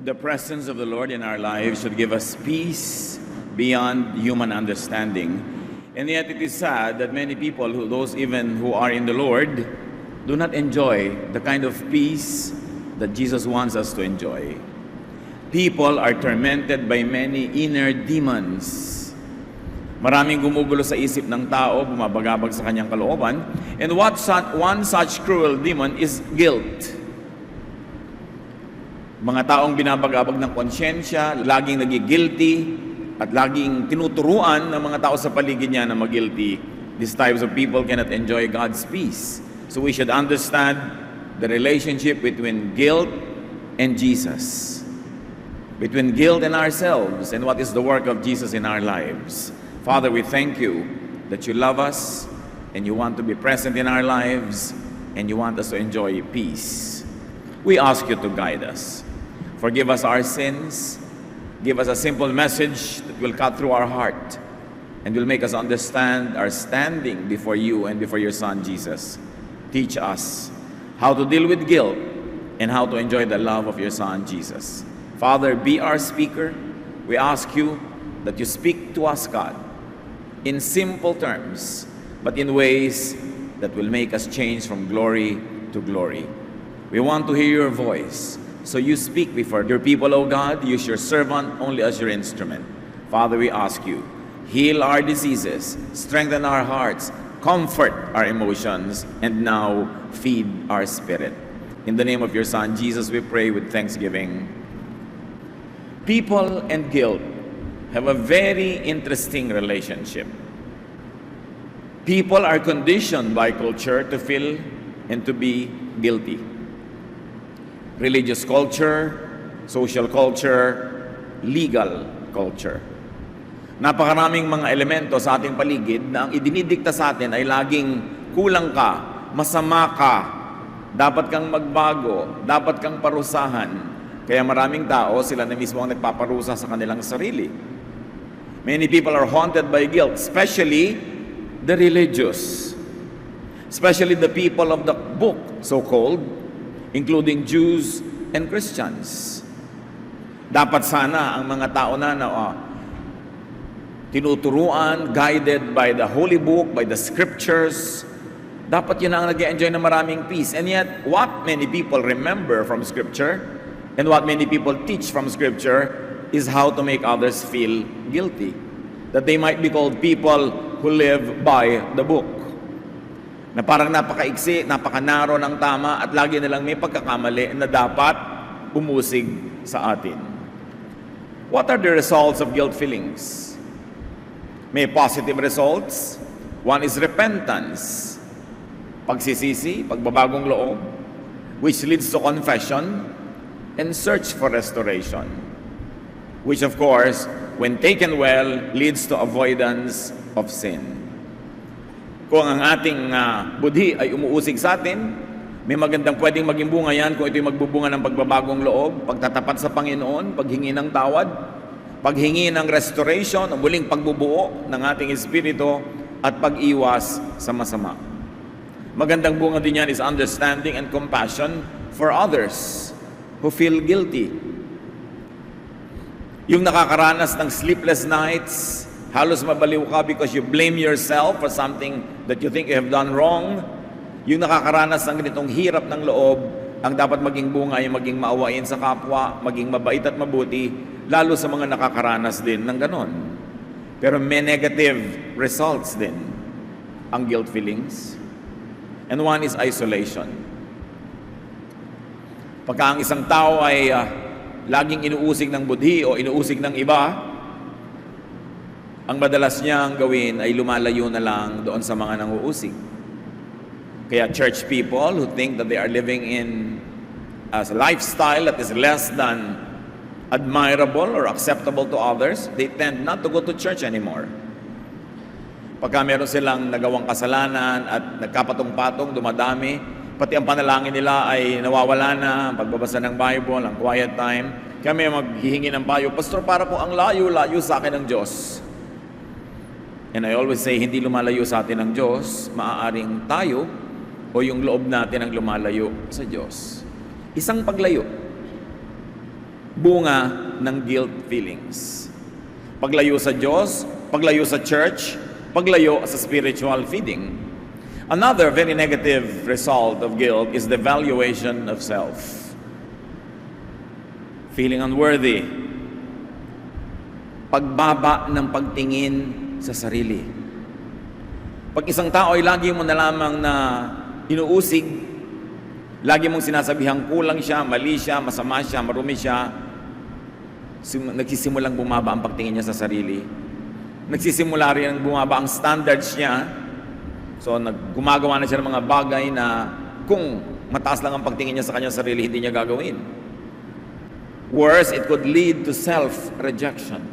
The presence of the Lord in our lives should give us peace beyond human understanding. And yet it is sad that many people, those even who are in the Lord, do not enjoy the kind of peace that Jesus wants us to enjoy. People are tormented by many inner demons. Maraming gumugulo sa isip ng tao, bumabagabag sa kanyang kalooban. And one such cruel demon is guilt. Mga taong binabagabag ng konsyensya, laging nagigilty, at laging tinuturuan ng mga tao sa paligid niya na mag-guilty. These types of people cannot enjoy God's peace. So we should understand the relationship between guilt and Jesus. Between guilt and ourselves, and what is the work of Jesus in our lives. Father, we thank you that you love us, and you want to be present in our lives, and you want us to enjoy peace. We ask you to guide us. Forgive us our sins. Give us a simple message that will cut through our heart and will make us understand our standing before you and before your Son, Jesus. Teach us how to deal with guilt and how to enjoy the love of your Son, Jesus. Father, be our speaker. We ask you that you speak to us, God, in simple terms, but in ways that will make us change from glory to glory. We want to hear your voice. So you speak before your people, O God. Use your servant only as your instrument. Father, we ask you, heal our diseases, strengthen our hearts, comfort our emotions, and now feed our spirit. In the name of your Son, Jesus, we pray with thanksgiving. People and guilt have a very interesting relationship. People are conditioned by culture to feel and to be guilty. Religious culture, social culture, legal culture. Napakaraming mga elemento sa ating paligid na ang idinidikta sa atin ay laging kulang ka, masama ka, dapat kang magbago, dapat kang parusahan. Kaya maraming tao, sila na mismo ang nagpaparusa sa kanilang sarili. Many people are haunted by guilt, especially the religious. Especially the people of the book, so-called, including Jews and Christians. Dapat sana ang mga tao na tinuturuan, guided by the Holy Book, by the Scriptures, dapat yun ang nag-enjoy ng maraming peace. And yet, what many people remember from Scripture and what many people teach from Scripture is how to make others feel guilty. That they might be called people who live by the book. Na parang napakaiksi, napakanaro ng tama at lagi nilang may pagkakamali na dapat umusig sa atin. What are the results of guilt feelings? May positive results. One is repentance, pagsisisi, pagbabagong loob, which leads to confession and search for restoration, which of course, when taken well, leads to avoidance of sin. Kung ang ating budhi ay umuusig sa atin, may magandang pwedeng maging bunga yan kung ito'y magbubunga ng pagbabagong loob, pagtatapat sa Panginoon, paghingi ng tawad, paghingi ng restoration, muling pagbubuo ng ating espiritu, at pag-iwas sa masama. Magandang bunga din yan is understanding and compassion for others who feel guilty. Yung nakakaranas ng sleepless nights, halos mabaliw ka because you blame yourself for something that you think you have done wrong. Yung nakakaranas ng ganitong hirap ng loob, ang dapat maging bunga ay maging maawain sa kapwa, maging mabait at mabuti, lalo sa mga nakakaranas din ng ganon. Pero may negative results din ang guilt feelings. And one is isolation. Pagka ang isang tao ay laging inuusig ng budhi o inuusig ng iba, ang madalas niyang gawin ay lumalayo na lang doon sa mga nanguusig. Kaya church people who think that they are living in a lifestyle that is less than admirable or acceptable to others, they tend not to go to church anymore. Pagka meron silang nagawang kasalanan at nagkapatong-patong, dumadami, pati ang panalangin nila ay nawawala na, ang pagbabasa ng Bible, ang quiet time. Kami maghihingi ng payo, Pastor, para po ang layo-layo sa akin ng Diyos. And I always say, hindi lumalayo sa atin ng Diyos, maaaring tayo o yung loob natin ang lumalayo sa Diyos. Isang paglayo. bunga ng guilt feelings. Paglayo sa Diyos, paglayo sa church, paglayo sa spiritual feeding. Another very negative result of guilt is the valuation of self. Feeling unworthy. Pagbaba ng pagtingin sa sarili. Pag isang tao ay lagi mo na lamang na inuusig, lagi mong sinasabihang kulang siya, mali siya, masama siya, marumi siya, nagsisimulang bumaba ang pagtingin niya sa sarili. Nagsisimula rin bumaba ang standards niya. So gumagawa na siya ng mga bagay na kung mataas lang ang pagtingin niya sa kanyang sarili, hindi niya gagawin. Worse, it could lead to self-rejection.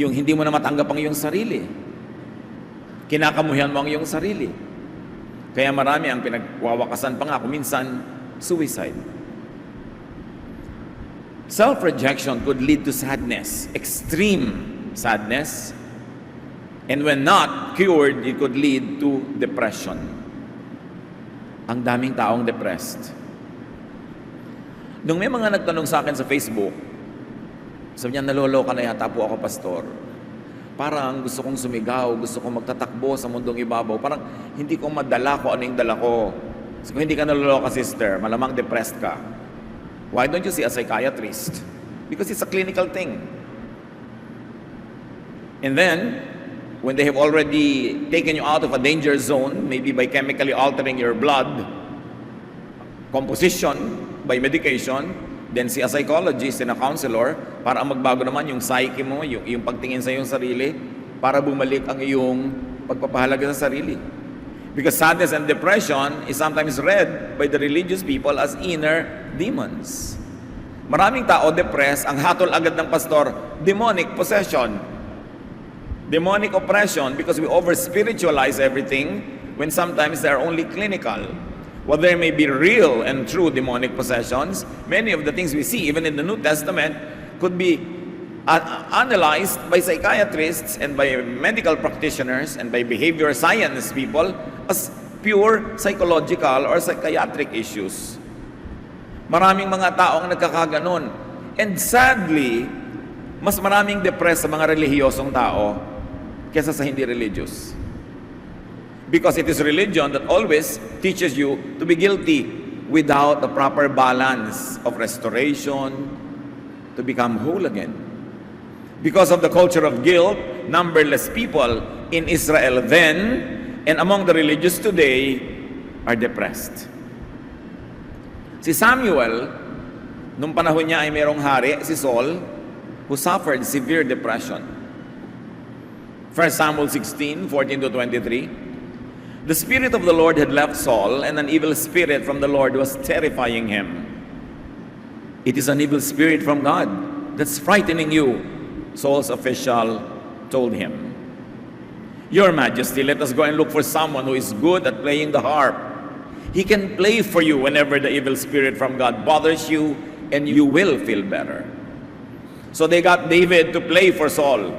Yung hindi mo na matanggap ang iyong sarili. Kinakamuhian mo ang iyong sarili. Kaya marami ang pinagwawakasan pa nga kung minsan, suicide. Self-rejection could lead to sadness, extreme sadness. And when not cured, it could lead to depression. Ang daming taong depressed. Nung may mga nagtanong sa akin sa Facebook, sabi niya, naloloka na yata po ako, pastor. Parang gusto kong sumigaw, gusto kong magtatakbo sa mundong ibabaw. Parang hindi ko madala ko ano yung dala ko. So, kung hindi ka naloloka, sister, malamang depressed ka. Why don't you see a psychiatrist? Because it's a clinical thing. And then, when they have already taken you out of a danger zone, maybe by chemically altering your blood composition, by medication, then see a psychologist and a counselor para magbago naman yung psyche mo, yung pagtingin sa iyong sarili, para bumalik ang iyong pagpapahalaga sa sarili. Because sadness and depression is sometimes read by the religious people as inner demons. Maraming tao depressed, ang hatol agad ng pastor, demonic possession. Demonic oppression because we over-spiritualize everything when sometimes they are only clinical. While there may be real and true demonic possessions, many of the things we see, even in the New Testament, could be analyzed by psychiatrists and by medical practitioners and by behavior science people as pure psychological or psychiatric issues. Maraming mga taong nagkakaganon. And sadly, mas maraming depressed sa mga relihiyosong tao kesa sa hindi religious. Because it is religion that always teaches you to be guilty without the proper balance of restoration to become whole again. Because of the culture of guilt, numberless people in Israel then and among the religious today are depressed. Si Samuel, nung panahon niya ay mayroong hari, si Saul, who suffered severe depression. 1 Samuel 16:14-23. The Spirit of the Lord had left Saul, and an evil spirit from the Lord was terrifying him. It is an evil spirit from God that's frightening you, Saul's official told him. Your Majesty, let us go and look for someone who is good at playing the harp. He can play for you whenever the evil spirit from God bothers you, and you will feel better. So they got David to play for Saul.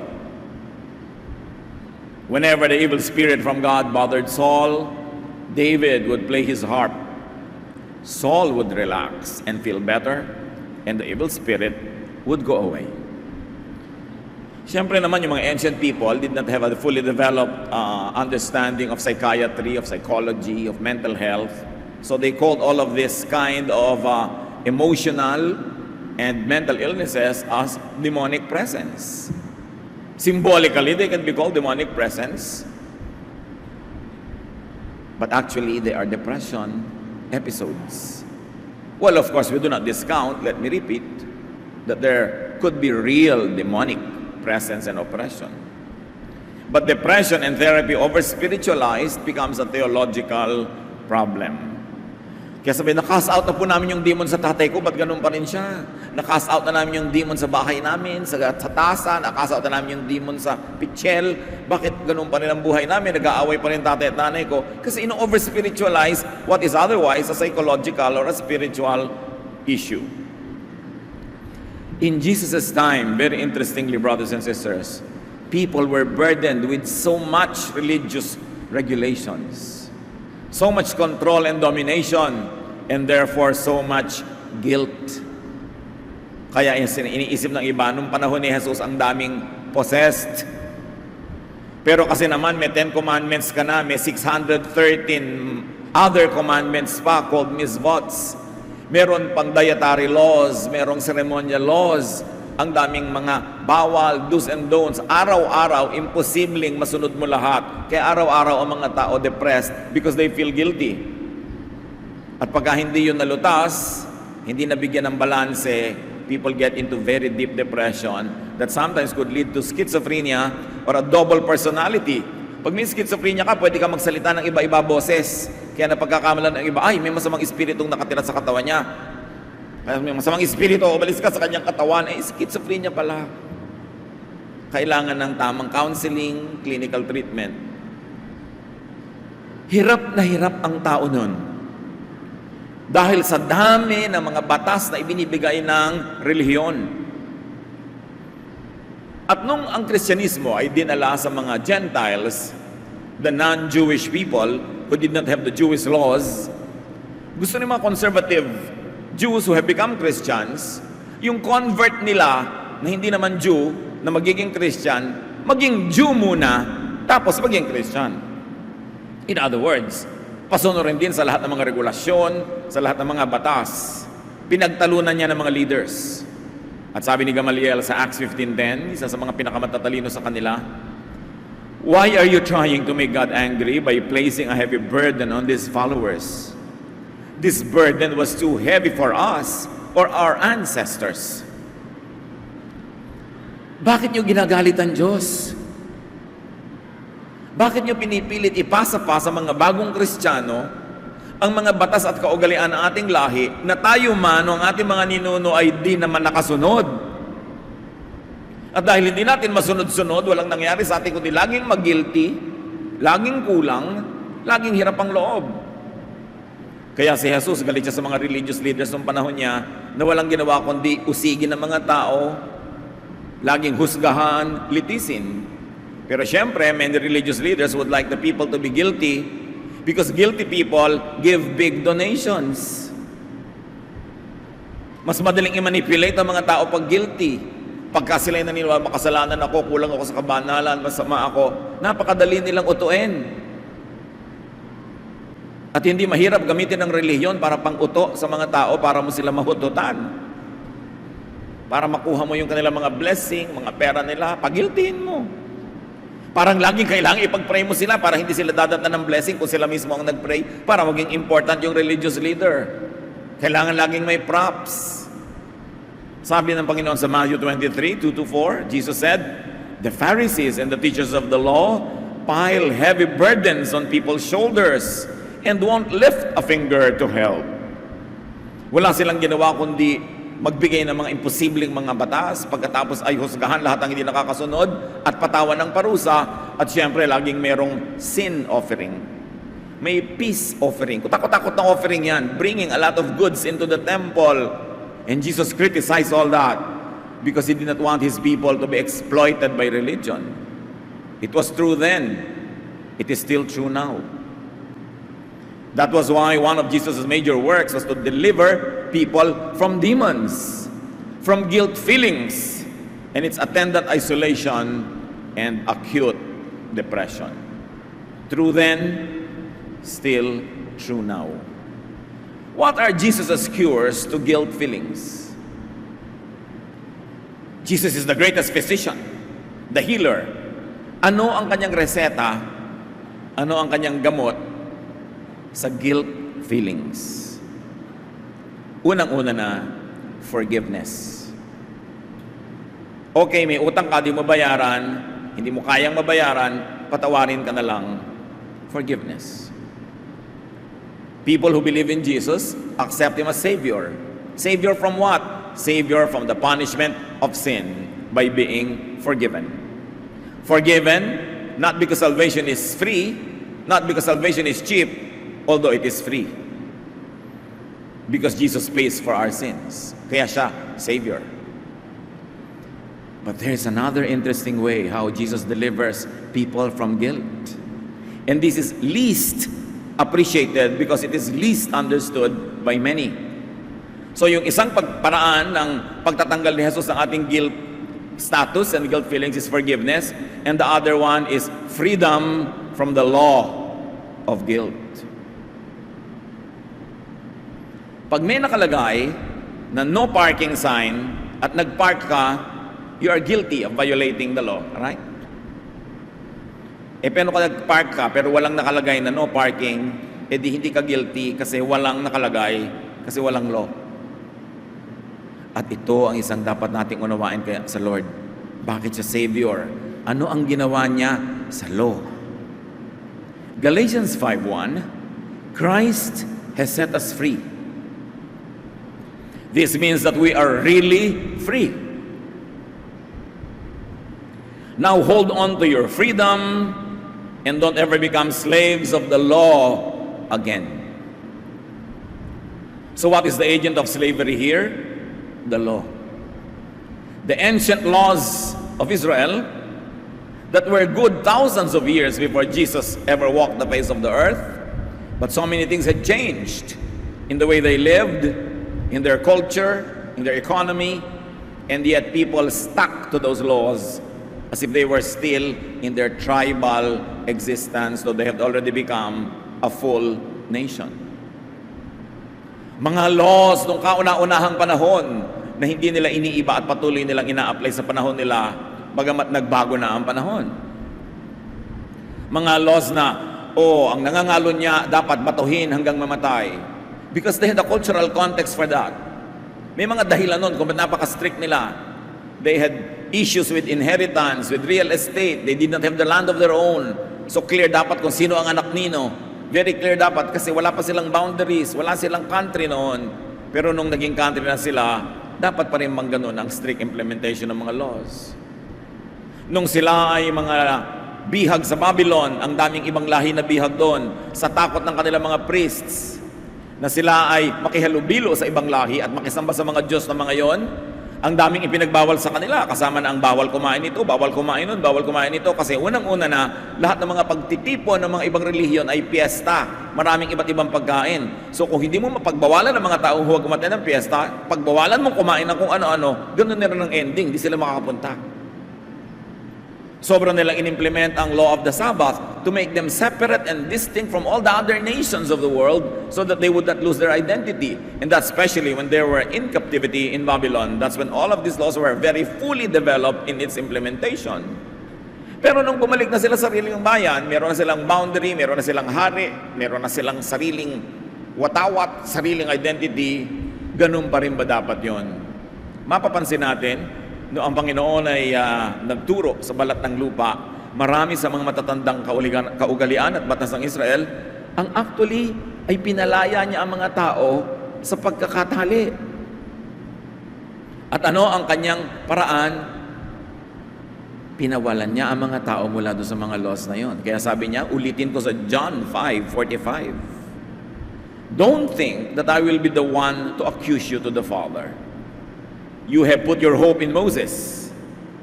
Whenever the evil spirit from God bothered Saul, David would play his harp. Saul would relax and feel better, and the evil spirit would go away. Siyempre naman, yung mga ancient people did not have a fully developed understanding of psychiatry, of psychology, of mental health. So they called all of this kind of emotional and mental illnesses as demonic presence. Symbolically, they can be called demonic presence. But actually, they are depression episodes. Well, of course, we do not discount, let me repeat, that there could be real demonic presence and oppression. But depression and therapy over-spiritualized becomes a theological problem. Kaya sabi, na-cast out na po namin yung demon sa tatay ko, ba't ganun pa rin siya? Na-cast out na namin yung demon sa bahay namin, sa tasa, na-cast out na namin yung demon sa pitchel, bakit ganun pa rin ang buhay namin? Nag-aaway pa rin tatay at nanay ko. Kasi ino-over-spiritualize what is otherwise a psychological or a spiritual issue. In Jesus' time, very interestingly, brothers and sisters, people were burdened with so much religious regulations, so much control and domination, and therefore so much guilt. Kaya iniisip ng iba, nung panahon ni Jesus, ang daming possessed. Pero kasi naman may 10 commandments ka na, may 613 other commandments pa called misvots. Meron pang dietary laws, merong ceremonial laws, ang daming mga bawal, do's and don'ts. Araw-araw, imposibleng masunod mo lahat. Kaya araw-araw ang mga tao depressed because they feel guilty. At pagka hindi yun nalutas, hindi nabigyan ng balanse, people get into very deep depression that sometimes could lead to schizophrenia or a double personality. Pag may schizophrenia ka, pwede ka magsalita ng iba-iba boses. Kaya napagkakamalan ng iba, ay, may masamang espiritong nakatira sa katawan niya. Kaya may masamang espiritu, umalis ka sa kanyang katawan, schizophrenia pala. Kailangan ng tamang counseling, clinical treatment. Hirap na hirap ang tao nun. Dahil sa dami ng mga batas na ibinibigay ng relihiyon. At nung ang Kristyanismo ay dinala sa mga Gentiles, the non-Jewish people who did not have the Jewish laws, gusto ng mga conservative Jews who have become Christians, yung convert nila na hindi naman Jew, na magiging Christian, maging Jew muna, tapos maging Christian. In other words, pasunurin din sa lahat ng mga regulasyon, sa lahat ng mga batas. Pinagtalunan niya ng mga leaders. At sabi ni Gamaliel sa Acts 15:10, isa sa mga pinakamatatalino sa kanila, "Why are you trying to make God angry by placing a heavy burden on these followers? This burden was too heavy for us or our ancestors." Bakit niyo ginagalit ang Diyos? Bakit niyo pinipilit ipasa pa sa mga bagong Kristiyano ang mga batas at kaugalian ng ating lahi na tayo man o ang ating mga ninuno ay di naman nakasunod? At dahil hindi natin masunod-sunod, walang nangyari sa atin kundi laging mag-guilty, laging kulang, laging hirap ang loob. Kaya si Jesus, galit siya sa mga religious leaders ng panahon niya na walang ginawa kundi usigin ng mga tao, laging husgahan, litisin. Pero syempre, many religious leaders would like the people to be guilty because guilty people give big donations. Mas madaling i-manipulate ang mga tao pag guilty. Pagka sila yung naniniwala, makasalanan ako, kulang ako sa kabanalan, masama ako, napakadali nilang utuin. At hindi mahirap gamitin ng relihiyon para pang-uto sa mga tao para mo sila mahututan. Para makuha mo yung kanilang mga blessing, mga pera nila, pagiltiin mo. Parang laging kailangan ipag-pray mo sila para hindi sila dadatan ng blessing kung sila mismo ang nag-pray para maging important yung religious leader. Kailangan laging may props. Sabi ng Panginoon sa Matthew 23:2-4, Jesus said, "The Pharisees and the teachers of the law pile heavy burdens on people's shoulders and won't lift a finger to help." Wala silang ginawa kundi magbigay ng mga imposibleng mga batas, pagkatapos ay husgahan lahat ng hindi nakakasunod at patawan ng parusa, at syempre laging merong sin offering. May peace offering. Kutakot-takot na offering yan, bringing a lot of goods into the temple. And Jesus criticized all that because He did not want His people to be exploited by religion. It was true then. It is still true now. That was why one of Jesus' major works was to deliver people from demons, from guilt feelings, and its attendant isolation and acute depression. True then, still true now. What are Jesus' cures to guilt feelings? Jesus is the greatest physician, the healer. Ano ang kanyang reseta? Ano ang kanyang gamot sa guilt feelings? Unang-una na, forgiveness. Okay, may utang ka, di mo bayaran, hindi mo kayang mabayaran, patawarin ka na lang. Forgiveness. People who believe in Jesus accept Him as Savior. Savior from what? Savior from the punishment of sin by being forgiven. Forgiven, not because salvation is free, not because salvation is cheap, although it is free. Because Jesus pays for our sins. Kaya siya, Savior. But there's another interesting way how Jesus delivers people from guilt. And this is least appreciated because it is least understood by many. So yung isang pagparaan ng pagtatanggal ni Jesus ng ating guilt status and guilt feelings is forgiveness, and the other one is freedom from the law of guilt. Pag may nakalagay na no parking sign at nagpark ka, you are guilty of violating the law, right? Pero kung nagpark ka pero walang nakalagay na no parking, di hindi ka guilty kasi walang nakalagay, kasi walang law. At ito ang isang dapat nating unawain kaya sa Lord. Bakit siya Savior? Ano ang ginawa niya sa law? Galatians 5:1, Christ has set us free. This means that we are really free. Now hold on to your freedom and don't ever become slaves of the law again. So what is the agent of slavery here? The law. The ancient laws of Israel that were good thousands of years before Jesus ever walked the face of the earth, but so many things had changed in the way they lived, in their culture, in their economy, and yet people stuck to those laws as if they were still in their tribal existence, though they have already become a full nation. Mga laws nung kauna-unahang panahon na hindi nila iniiba at patuloy nilang ina-apply sa panahon nila, bagamat nagbago na ang panahon. Mga laws na, ang nangangalo niya dapat batuhin hanggang mamatay. Because they had a cultural context for that. May mga dahilan nun kung ba't napaka-strict nila. They had issues with inheritance, with real estate. They did not have the land of their own. So clear dapat kung sino ang anak nino. Very clear dapat kasi wala pa silang boundaries, wala silang country noon. Pero nung naging country na sila, dapat pa rin ganun ang strict implementation ng mga laws. Nung sila ay mga bihag sa Babylon, ang daming ibang lahi na bihag doon, sa takot ng kanilang mga priests, na sila ay makihalubilo sa ibang lahi at makisamba sa mga Diyos na mga yon, ang daming ipinagbawal sa kanila, kasama na ang bawal kumain ito, bawal kumain nun, bawal kumain ito, kasi unang-una na lahat ng mga pagtitipon ng mga ibang relihiyon ay piyesta, maraming iba't ibang pagkain. So kung hindi mo mapagbawalan ng mga taong huwag kumain ng piyesta, pagbawalan mo kumain ng kung ano-ano, ganoon na rin ang ending, hindi sila makakapunta. Sobrang nilang inimplement ang law of the Sabbath to make them separate and distinct from all the other nations of the world so that they would not lose their identity. And that's especially when they were in captivity in Babylon. That's when all of these laws were very fully developed in its implementation. Pero nung bumalik na sila sa sariling bayan, meron na silang boundary, meron na silang hari, meron na silang sariling watawat, sariling identity, ganun pa rin ba dapat yon? Mapapansin natin, no, ang Panginoon ay nagturo sa balat ng lupa, marami sa mga matatandang kaugalian at batas ng Israel, ang actually ay pinalaya niya ang mga tao sa pagkakatali. At ano ang kanyang paraan? Pinawalan niya ang mga tao mula doon sa mga laws na yon. Kaya sabi niya, ulitin ko sa John 5:45, don't think that I will be the one to accuse you to the Father. You have put your hope in Moses,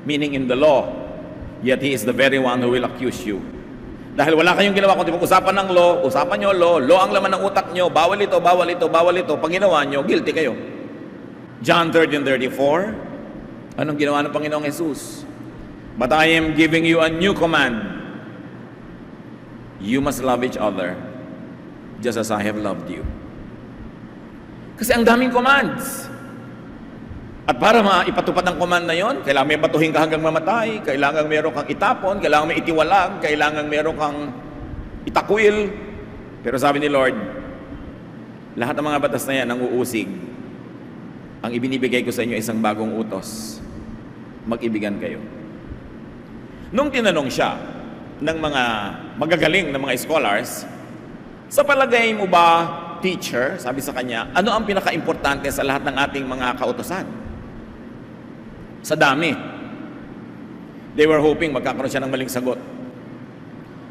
meaning in the law, yet he is the very one who will accuse you. Dahil wala kayong ginawa kundi pag-usapan ng law, usapan nyo law ang laman ng utak nyo, bawal ito, bawal ito, bawal ito, pag ginawa nyo, guilty kayo. John 13:34, anong ginawa ng Panginoong Jesus? But I am giving you a new command. You must love each other just as I have loved you. Kasi ang daming commands. At para maipatupad ang command na yon, kailangan may batuhin ka hanggang mamatay, kailangan meron kang itapon, kailangan may itiwalag, kailangan meron kang itakwil. Pero sabi ni Lord, lahat ng mga batas na yan ang uusig. Ang ibinibigay ko sa inyo isang bagong utos. Mag-ibigan kayo. Nung tinanong siya ng mga magagaling na mga scholars, sa palagay mo ba, teacher, sabi sa kanya, ano ang pinaka-importante sa lahat ng ating mga kautosan? Sa dami. They were hoping magkakaroon siya ng maling sagot.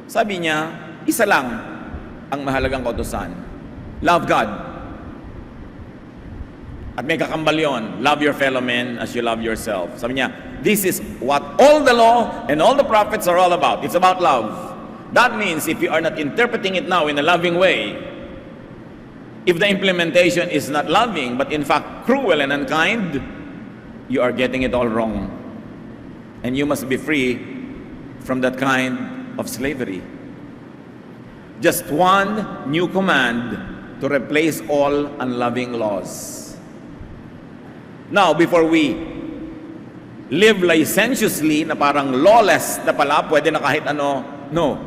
Sabi niya, isa lang ang mahalagang kautosan. Love God. At may kakambal yun, love your fellow man as you love yourself. Sabi niya, this is what all the law and all the prophets are all about. It's about love. That means if you are not interpreting it now in a loving way, If the implementation is not loving, but in fact cruel and unkind, you are getting it all wrong. And you must be free from that kind of slavery. Just one new command to replace all unloving laws. Now, before we live licentiously na parang lawless na pala, pwede na kahit ano, no.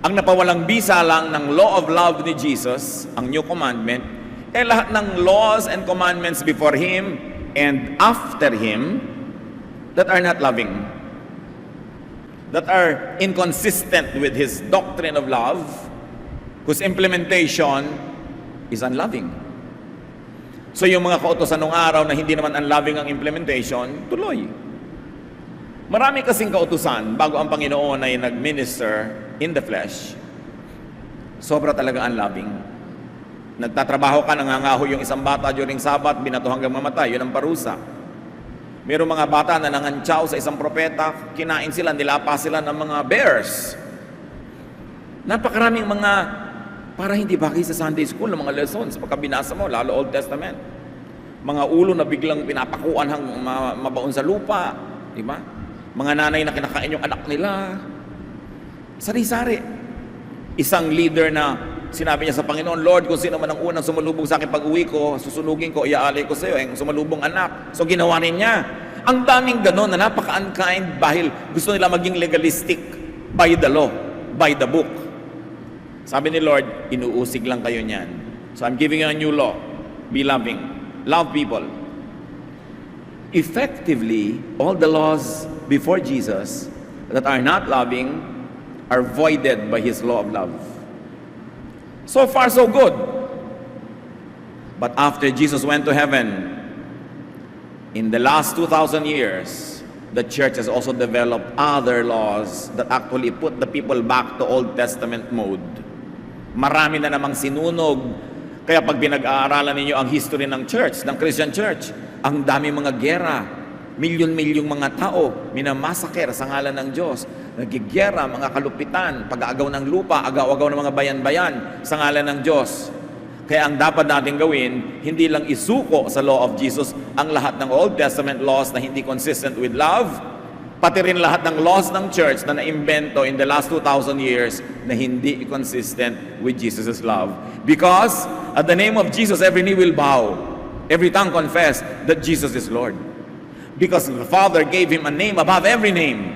Ang napawalang bisa lang ng law of love ni Jesus, ang new commandment, lahat ng laws and commandments before Him and after Him that are not loving, that are inconsistent with His doctrine of love, whose implementation is unloving. So yung mga kautosan nung araw na hindi naman unloving ang implementation, tuloy. Marami kasing kautusan bago ang Panginoon ay nag-minister in the flesh. Sobra talaga unloving. Nagtatrabaho ka, nangangaho yung isang bata during Sabat, binato hanggang mamatay, yun ang parusa. Mayroong mga bata na nangantsaw sa isang propeta, kinain sila, nilapa sila ng mga bears. Napakaraming mga, para hindi bagay sa Sunday school, ng mga lessons, pagka binasa mo, lalo Old Testament. Mga ulo na biglang pinapakuan hanggang mabaon sa lupa, di ba? Mga nanay na kinakain yung anak nila. Sari-sari. Isang leader na sinabi niya sa Panginoon, Lord, kung sino man ang unang sumalubong sa akin pag-uwi ko, susunugin ko, iaalay ko sa iyo, yung sumalubong anak. So ginawa rin niya. Ang daming ganon na napaka-unkind dahil gusto nila maging legalistic by the law, by the book. Sabi ni Lord, inuusig lang kayo niyan. So I'm giving you a new law. Be loving. Love people. Effectively, all the laws before Jesus that are not loving are voided by His law of love. So far, so good. But after Jesus went to heaven, in the last 2,000 years, the church has also developed other laws that actually put the people back to Old Testament mode. Marami na namang sinunog. Kaya pag pinag-aaralan ninyo ang history ng church, ng Christian church, ang dami mga gera, milyon-milyong mga tao, minamasaker sa ngalan ng Diyos. Nagigera, mga kalupitan, pag-aagaw ng lupa, agaw-agaw ng mga bayan-bayan sa ngalan ng Diyos. Kaya ang dapat natin gawin, hindi lang isuko sa law of Jesus ang lahat ng Old Testament laws na hindi consistent with love, pati rin lahat ng laws ng church na naimbento in the last 2,000 years na hindi consistent with Jesus' love. Because at the name of Jesus, every knee will bow, every tongue confess that Jesus is Lord. Because the Father gave Him a name above every name.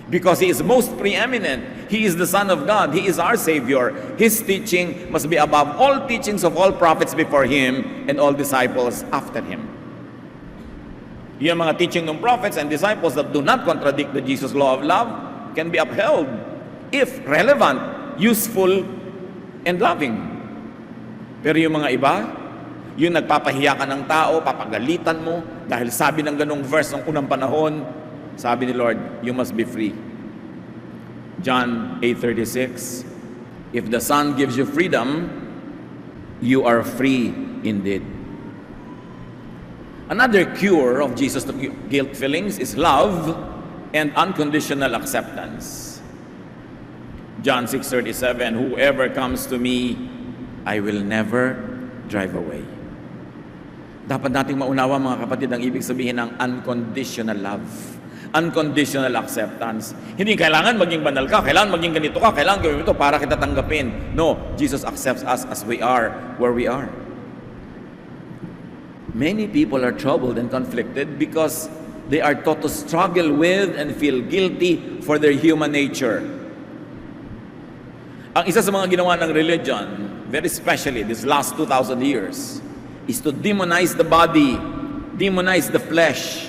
Because He is most preeminent. He is the Son of God. He is our Savior. His teaching must be above all teachings of all prophets before Him and all disciples after Him. Yung mga teaching ng prophets and disciples that do not contradict the Jesus law of love can be upheld if relevant, useful, and loving. Pero yung mga iba, yung nagpapahiya ka ng tao, papagalitan mo dahil sabi ng ganong verse ng unang panahon, sabi ni Lord, you must be free. John 8:36, if the Son gives you freedom, you are free indeed. Another cure of Jesus to guilt feelings is love and unconditional acceptance. John 6:37, whoever comes to me, I will never drive away. Dapat nating maunawa mga kapatid ang ibig sabihin ng unconditional love. Unconditional acceptance. Hindi kailangan maging banal ka, kailangan maging ganito ka, kailangan gawin ito para kita tanggapin. No, Jesus accepts us as we are, where we are. Many people are troubled and conflicted because they are taught to struggle with and feel guilty for their human nature. Ang isa sa mga ginawa ng religion, very especially this last 2,000 years, is to demonize the body, demonize the flesh,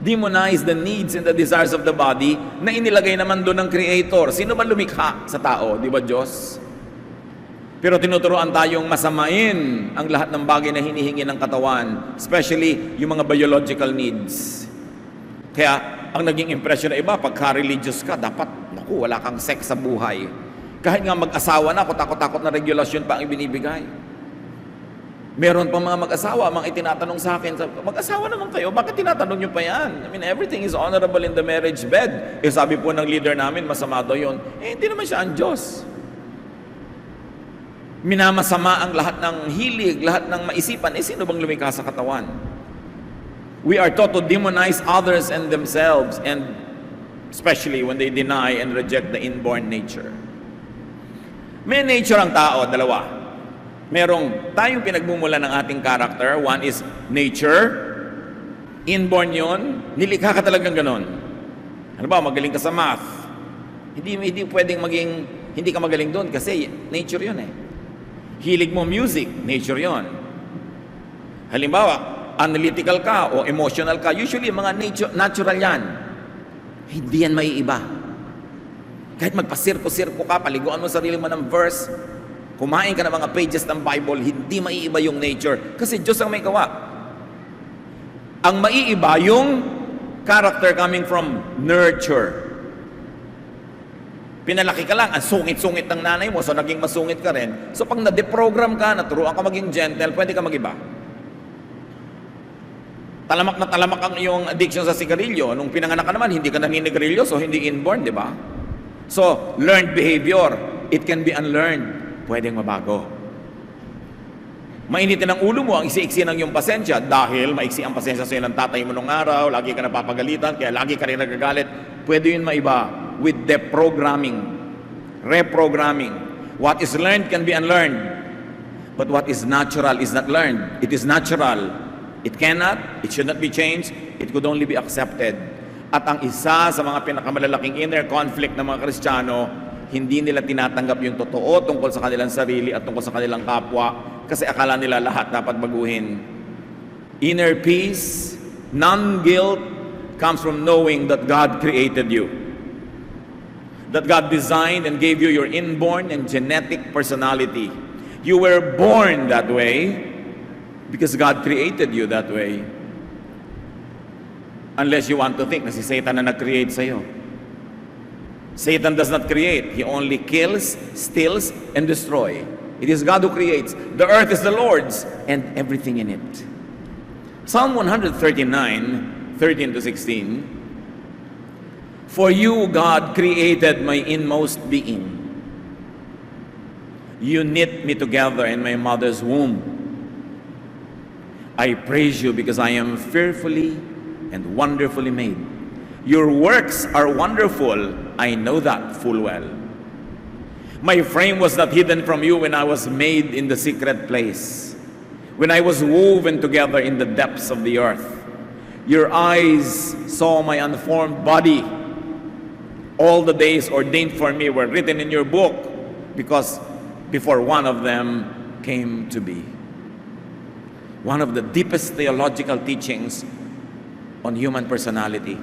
demonize the needs and the desires of the body na inilagay naman doon ng Creator. Sino ba lumikha sa tao? Di ba Diyos? Pero tinuturoan tayong masamain ang lahat ng bagay na hinihingi ng katawan, especially yung mga biological needs. Kaya ang naging impression na iba, pagka-religious ka, dapat, naku, wala kang sex sa buhay. Kahit nga mag-asawa na, takot-takot na regulasyon pa ang ibinibigay. Meron pa mga mag-asawa, mga itinatanong sa akin, mag-asawa naman kayo, bakit tinatanong nyo pa yan? I mean, everything is honorable in the marriage bed. Sabi po ng leader namin, masama daw yun. Hindi naman siya ang Diyos. Minamasama ang lahat ng hilig, lahat ng maisipan. Sino bang lumikha sa katawan? We are taught to demonize others and themselves, and especially when they deny and reject the inborn nature. May nature ang tao, dalawa. Merong tayong pinagmumula ng ating character. One is nature. Inborn yon. Nilikha ka talagang ganon. Ano ba, magaling ka sa math. Hindi pwedeng hindi ka magaling doon kasi nature yon eh. Hilig mo music, nature yon. Halimbawa, analytical ka o emotional ka, usually mga natural yan. Hindi yan maiiba. Kahit magpasirko-sirko ka, paliguan mo sarili mo ng verse, kumain ka ng mga pages ng Bible, hindi maiiba yung nature. Kasi Diyos ang may gawa. Ang maiiba yung character coming from nurture. Pinalaki ka lang, ang sungit-sungit ng nanay mo, so naging masungit ka rin. So pag na-deprogram ka, naturuan ka maging gentle, pwede ka mag-iba. Talamak na talamak ang iyong addiction sa sigarilyo. Nung pinanganak ka naman, hindi ka naninigarilyo, so hindi inborn, di ba? So, learned behavior, it can be unlearned. Pwedeng mabago. Mainitin ang ulo mo, ang iksi-iksi ng iyong pasensya dahil maiksi ang pasensya sa iyo ng tatay mo nung araw, lagi ka napapagalitan, kaya lagi ka rin nagagalit. Pwede yun maiba with deprogramming, reprogramming. What is learned can be unlearned, but what is natural is not learned. It is natural. It cannot, it should not be changed, it could only be accepted. At ang isa sa mga pinakamalalaking inner conflict ng mga Kristiyano, hindi nila tinatanggap yung totoo tungkol sa kanilang sarili at tungkol sa kanilang kapwa kasi akala nila lahat dapat baguhin. Inner peace, non-guilt, comes from knowing that God created you. That God designed and gave you your inborn and genetic personality. You were born that way because God created you that way. Unless you want to think na si Satan na nag-create sa'yo. Satan does not create. He only kills, steals, and destroys. It is God who creates. The earth is the Lord's and everything in it. Psalm 139, 13 to 16. For you, God, created my inmost being. You knit me together in my mother's womb. I praise you because I am fearfully and wonderfully made. Your works are wonderful. I know that full well. My frame was not hidden from you when I was made in the secret place, when I was woven together in the depths of the earth. Your eyes saw my unformed body. All the days ordained for me were written in your book, because before one of them came to be. One of the deepest theological teachings on human personality.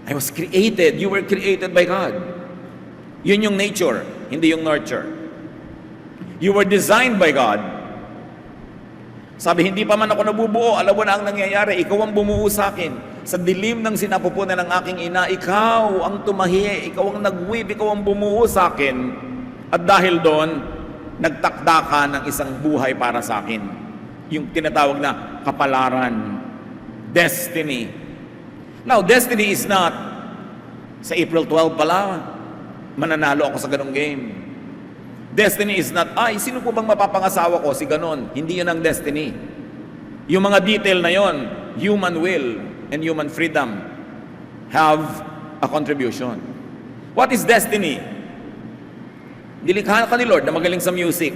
I was created. You were created by God. Yun yung nature, hindi yung nurture. You were designed by God. Sabi, hindi pa man ako nabubuo, alam mo na ang nangyayari, ikaw ang bumuo sa akin. Sa dilim ng sinapupunan ng aking ina, ikaw ang tumahi, ikaw ang nag-weave, ikaw ang bumuo sa akin. At dahil doon, nagtakda ka ng isang buhay para sa akin. Yung tinatawag na kapalaran, destiny. Now, destiny is not sa April 12 pala, mananalo ako sa ganong game. Destiny is not, sino po bang mapapangasawa ko? Si ganon. Hindi yun ang destiny. Yung mga detail na yon, human will and human freedom have a contribution. What is destiny? Nilikha ka ni Lord na magaling sa music.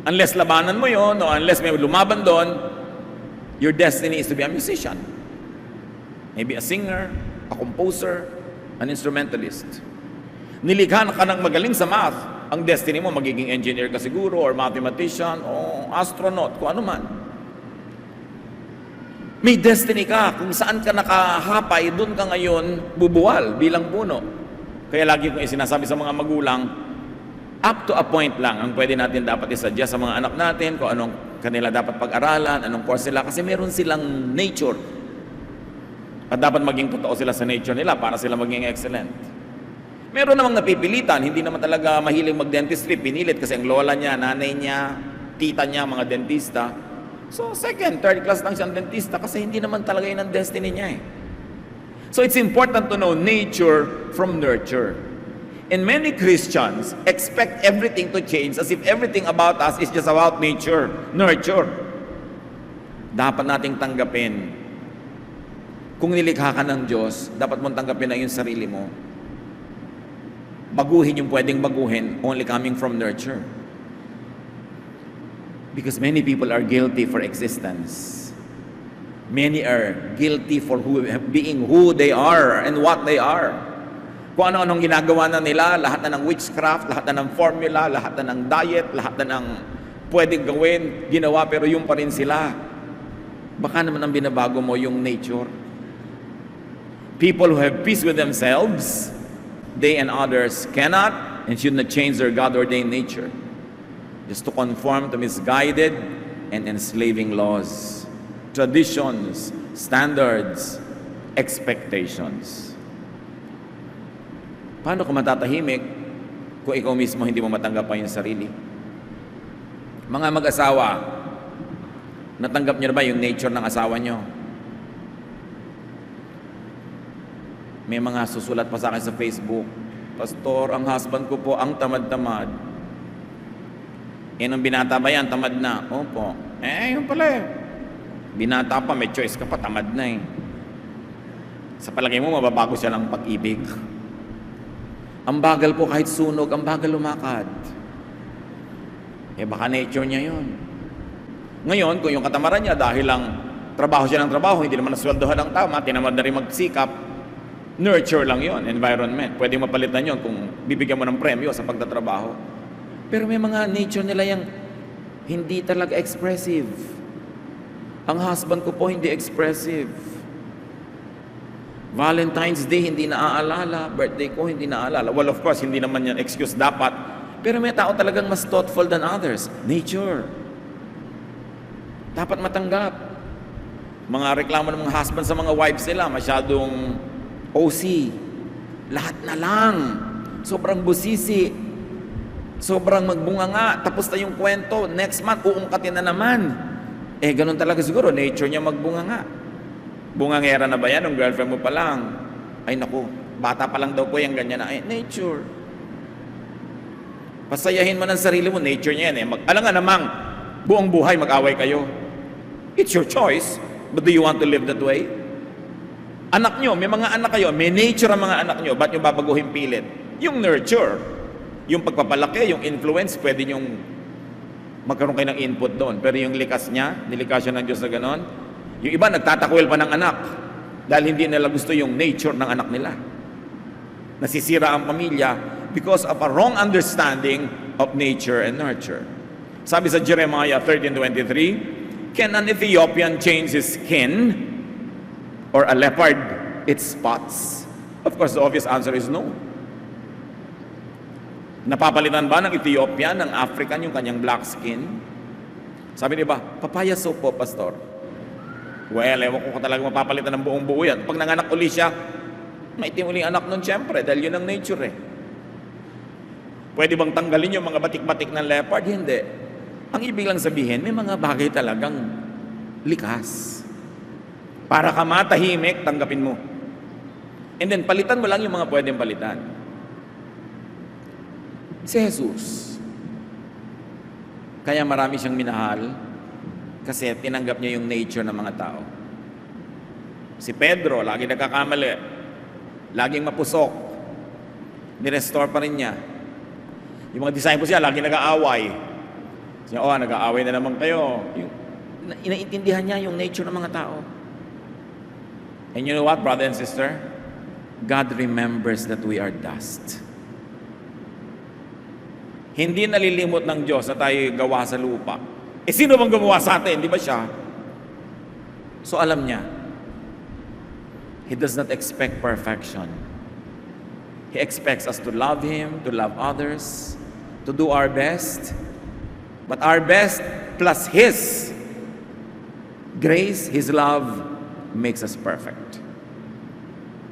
Unless labanan mo yon, o unless may lumaban doon, your destiny is to be a musician. Maybe a singer, a composer, an instrumentalist. Nilikha ka ng magaling sa math, ang destiny mo, magiging engineer ka siguro, or mathematician, o astronaut, kung ano man. May destiny ka, kung saan ka nakahapay, doon ka ngayon bubuwal bilang puno. Kaya lagi kong sinasabi sa mga magulang, up to a point lang ang pwede natin dapat isadya sa mga anak natin, kung anong kanila dapat pag-aralan, anong course nila, kasi meron silang nature. At dapat maging totoo sila sa nature nila para sila maging excellent. Meron namang napipilitan, hindi naman talaga mahiling mag-dentistry, pinilit kasi ang lola niya, nanay niya, tita niya, mga dentista. So second, third class lang siyang dentista kasi hindi naman talaga yun ang destiny niya eh. So it's important to know nature from nurture. And many Christians expect everything to change as if everything about us is just about nature, nurture. Dapat nating tanggapin. Kung nilikha ka ng Diyos, dapat mong tanggapin ang iyong sarili mo. Baguhin yung pwedeng baguhin, only coming from nurture. Because many people are guilty for existence. Many are guilty for being who they are and what they are. Kung ano-anong ginagawa na nila, lahat na ng witchcraft, lahat na ng formula, lahat na ng diet, lahat na ng pwedeng gawin, ginawa pero yung pa rin sila. Baka naman ang binabago mo yung nature. People who have peace with themselves, they and others cannot and should not change their God-ordained nature just to conform to misguided and enslaving laws, traditions, standards, expectations. Paano ka matatahimik kung ikaw mismo hindi mo matanggap pa yung sarili? Mga mag-asawa, natanggap niyo na ba yung nature ng asawa niyo? May mga susulat pa sa akin sa Facebook, Pastor, ang husband ko po ang tamad-tamad. Nung binata ba yan, tamad na? Opo. Yun pala eh. Binata pa, may choice ka pa, tamad na eh. Sa palagay mo, mababago siya ng pag-ibig. Ang bagal po kahit sunog, ang bagal lumakad. Baka nature niya yun. Ngayon, kung yung katamaran niya, dahil lang trabaho siya ng trabaho, hindi naman nasweldohan ng tama, tinamad na rin magsikap, nurture lang yon, environment. Pwede mapalitan yon kung bibigyan mo ng premyo sa pagtatrabaho. Pero may mga nature nila yung hindi talaga expressive. Ang husband ko po hindi expressive. Valentine's Day hindi naaalala, birthday ko hindi naaalala. Well, of course, hindi naman yan excuse dapat. Pero may tao talagang mas thoughtful than others. Nature. Dapat matanggap. Mga reklamo ng mga husband sa mga wives nila, masyadong OC. Lahat na lang. Sobrang busisi. Sobrang magbunganga. Tapos na yung kwento. Next month, uungkatin na naman. Ganun talaga siguro. Nature niya magbunganga. Bungangera na ba yan? Nung girlfriend mo pa lang. Ay naku, bata pa lang daw po yung ganyan na. Nature. Pasayahin mo ng sarili mo. Nature niya yan. Alam nga namang, buong buhay mag-away kayo. It's your choice. But do you want to live that way? Anak nyo, may mga anak kayo, may nature ang mga anak nyo, ba't nyo babaguhin pilit? Yung nurture, yung pagpapalaki, yung influence, pwede nyong magkaroon kayo ng input doon. Pero yung likas niya, nilikas siya ng Diyos na ganon, yung iba nagtatakwil pa ng anak dahil hindi nila gusto yung nature ng anak nila. Nasisira ang pamilya because of a wrong understanding of nature and nurture. Sabi sa Jeremiah 13:23, can an Ethiopian change his skin? Or a leopard, its spots? Of course, the obvious answer is no. Napapalitan ba ng Ethiopian, ng African, yung kanyang black skin? Sabi niya ba, papaya soap po, Pastor. Well, ewan ko talaga mapapalitan ng buong buo yan. Pag nanganak uli siya, maitim uli anak nun siyempre, dahil yun ang nature eh. Pwede bang tanggalin yung mga batik-batik ng leopard? Hindi. Ang ibig lang sabihin, may mga bagay talagang likas. Para ka matahimik, tanggapin mo. And then, palitan mo lang yung mga pwedeng palitan. Si Jesus, kaya marami siyang minahal kasi tinanggap niya yung nature ng mga tao. Si Pedro, lagi nagkakamali, laging mapusok, nirestore pa rin niya. Yung mga disciples niya, lagi nag-aaway. Siya, nag-aaway na naman kayo. Inaintindihan niya yung nature ng mga tao. And you know what, brother and sister? God remembers that we are dust. Hindi nalilimot ng Diyos na tayo gawa sa lupa. Sino bang gumawa sa atin? Di ba siya? So alam niya, He does not expect perfection. He expects us to love Him, to love others, to do our best. But our best plus His grace, His love, makes us perfect.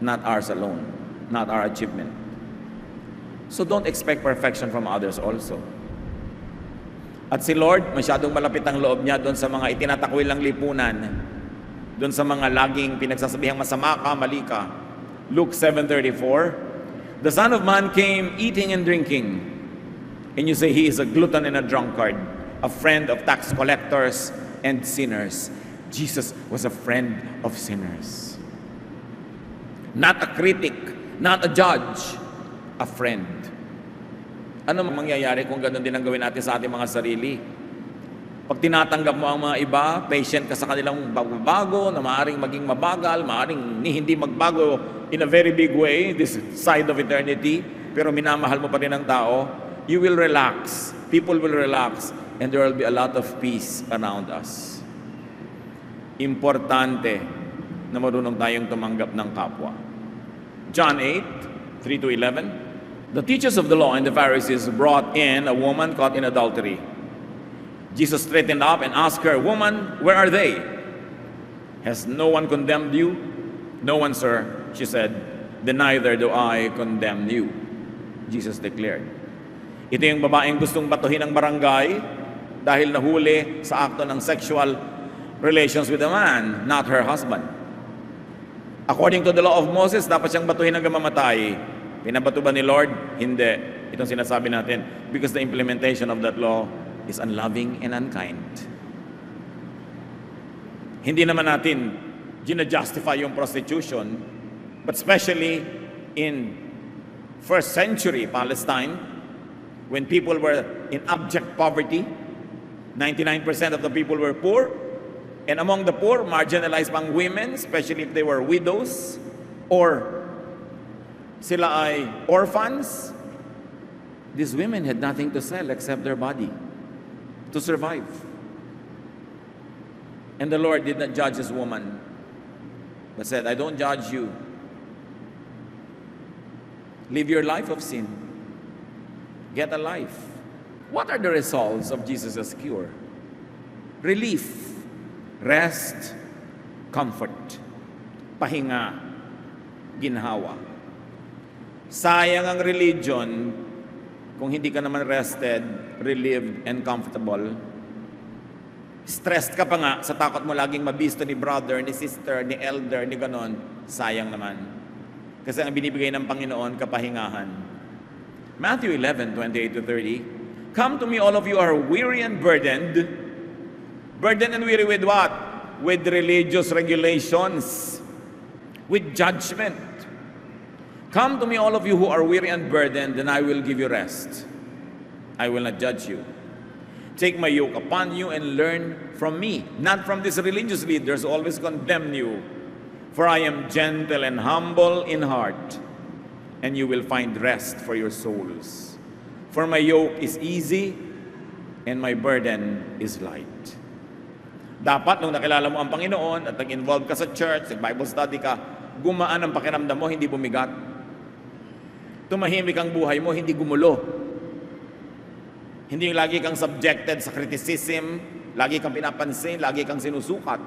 Not ours alone, not our achievement. So don't expect perfection from others also. At si Lord, masyadong malapit ang loob niya doon sa mga itinatakwil ng lipunan, doon sa mga laging pinagsasabihang masama ka, mali ka. Luke 7:34, The Son of Man came eating and drinking, and you say he is a glutton and a drunkard, a friend of tax collectors and sinners. Jesus was a friend of sinners. Not a critic, not a judge, a friend. Ano mangyayari kung ganun din ang gawin natin sa ating mga sarili? Pag tinatanggap mo ang mga iba, patient ka sa kanilang bago na maaaring maging mabagal, maaaring hindi magbago in a very big way, this side of eternity, pero minamahal mo pa rin ang tao, you will relax, people will relax, and there will be a lot of peace around us. Importante na marunong tayong tumanggap ng kapwa. John 8, 3-11. The teachers of the law and the Pharisees brought in a woman caught in adultery. Jesus straightened up and asked her, "Woman, where are they? Has no one condemned you?" "No one, sir," she said. "Then neither do I condemn you," Jesus declared. Ito yung babaeng gustong batuhin ng barangay dahil nahuli sa akto ng sexual relations with a man, not her husband. According to the law of Moses, dapat siyang batuhin hanggang mamatay. Pinabato ba ni Lord? Hindi. Itong sinasabi natin, because the implementation of that law is unloving and unkind. Hindi naman natin gina-justify yung prostitution, but especially in first century Palestine, when people were in abject poverty, 99% of the people were poor, and among the poor, marginalized pang women, especially if they were widows, or sila ay orphans. These women had nothing to sell except their body to survive. And the Lord did not judge this woman, but said, "I don't judge you. Live your life of sin. Get a life." What are the results of Jesus' cure? Relief, rest, comfort, pahinga, ginhawa. Sayang ang religion kung hindi ka naman rested, relieved, and comfortable. Stressed ka pa nga sa takot mo laging mabisto ni brother, ni sister, ni elder, ni ganon. Sayang naman. Kasi ang binibigay ng Panginoon, kapahingahan. Matthew 11:28-30. "Come to me, all of you are weary and burdened." Burdened and weary with what? With religious regulations. With judgment. "Come to me, all of you who are weary and burdened, and I will give you rest. I will not judge you. Take my yoke upon you and learn from me." Not from these religious leaders who always condemn you. "For I am gentle and humble in heart, and you will find rest for your souls. For my yoke is easy, and my burden is light." Dapat nung nakilala mo ang Panginoon at nag-involve ka sa church, nag-Bible study ka, gumaan ang pakiramdam mo, hindi bumigat. Tumahimik ang buhay mo, hindi gumulo. Hindi lagi kang subjected sa criticism, lagi kang pinapansin, lagi kang sinusukat.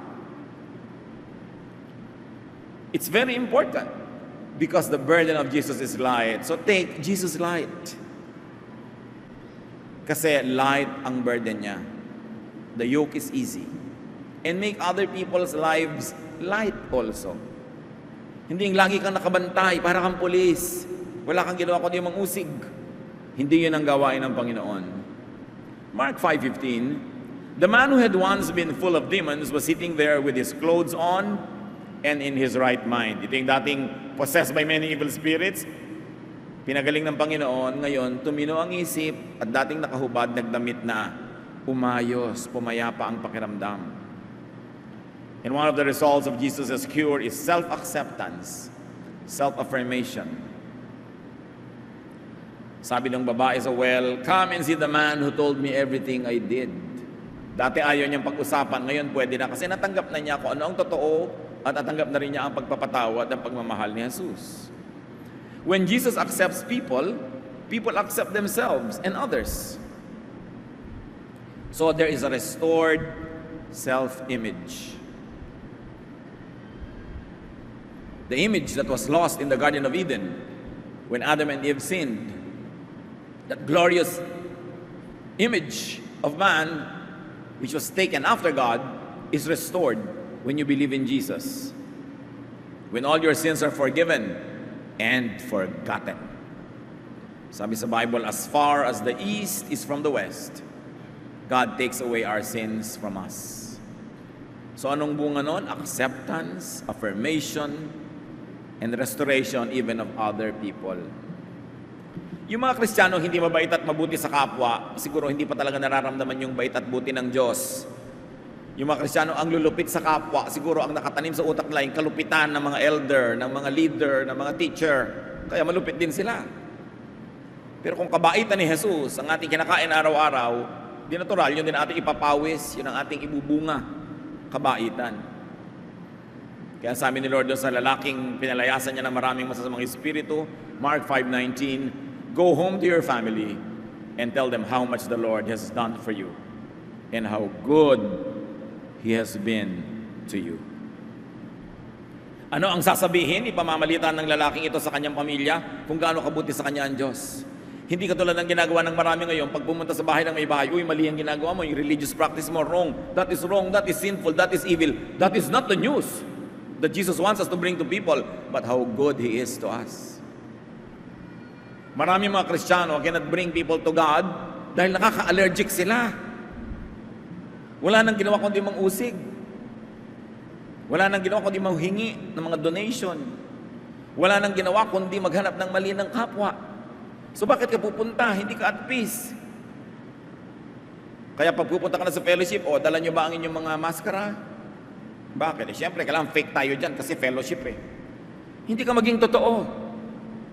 It's very important because the burden of Jesus is light. So take Jesus light. Kasi light ang burden niya. The yoke is easy. And make other people's lives light also. Hindi yung lagi kang nakabantay, para kang pulis. Wala kang ginawa kundi mangusig. Hindi yun ang gawain ng Panginoon. Mark 5:15, "The man who had once been full of demons was sitting there with his clothes on and in his right mind." Ito yung dating possessed by many evil spirits. Pinagaling ng Panginoon, ngayon tumino ang isip at dating nakahubad, nagdamit na, umayos, pumayapa ang pakiramdam. And one of the results of Jesus' cure is self-acceptance, self-affirmation. Sabi ng babae sa well, "Come and see the man who told me everything I did." Dati ayaw niyang pag-usapan, ngayon pwede na kasi natanggap na niya kung ano ang totoo at natanggap na rin niya ang pagpapatawad at pagmamahal ni Jesus. When Jesus accepts people, people accept themselves and others. So there is a restored self-image. The image that was lost in the Garden of Eden when Adam and Eve sinned, that glorious image of man, which was taken after God, is restored when you believe in Jesus. When all your sins are forgiven and forgotten. Sabi sa Bible, as far as the east is from the west, God takes away our sins from us. So anong bunga nun? Acceptance, affirmation, and restoration even of other people. Yung mga Kristiyano hindi mabait at mabuti sa kapwa, siguro hindi pa talaga nararamdaman yung bait at buti ng Diyos. Yung mga Kristiyano ang lulupit sa kapwa, siguro ang nakatanim sa utak nila yung kalupitan ng mga elder, ng mga leader, ng mga teacher. Kaya malupit din sila. Pero kung kabaitan ni Jesus, ang ating kinakain araw-araw, di natural, yun din ating ipapawis, yun ang ating ibubunga, kabaitan. Kaya sabi ni Lord doon sa lalaking pinalayasan niya ng maraming masasamang espiritu, Mark 5:19, go home to your family and tell them how much the Lord has done for you and how good He has been to you. Ano ang sasabihin, ipamamalitan ng lalaking ito sa kanyang pamilya kung gaano kabuti sa kanya ang Diyos? Hindi katulad ng ginagawa ng marami ngayon, pag pumunta sa bahay ng may bahay, uy, mali ang ginagawa mo, yung religious practice mo, wrong, that is sinful, that is evil. That is not the news that Jesus wants us to bring to people, but how good He is to us. Marami mga Kristiyano cannot bring people to God dahil nakaka-allergic sila. Wala nang ginawa kundi mangusig. Wala nang ginawa kundi manghingi ng mga donation. Wala nang ginawa kundi maghanap ng mali ng kapwa. So bakit ka pupunta? Hindi ka at peace. Kaya pag pupunta ka na sa fellowship, dala nyo ba ang inyong mga maskara? Bakit? Siyempre, kailangan fake tayo dyan kasi fellowship Hindi ka maging totoo.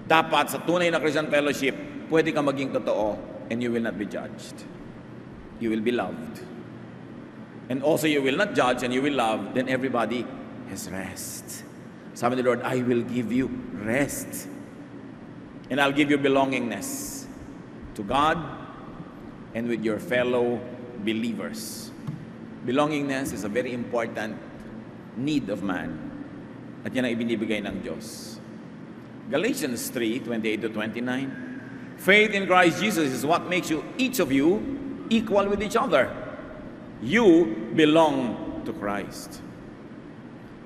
Dapat sa tunay na Christian fellowship, pwede ka maging totoo and you will not be judged. You will be loved. And also you will not judge and you will love, then everybody has rest. Sabi ni Lord, I will give you rest. And I'll give you belongingness to God and with your fellow believers. Belongingness is a very important need of man. At yan ang ibinibigay ng Diyos. Galatians 3:28-29. Faith in Christ Jesus is what makes you, each of you, equal with each other. You belong to Christ.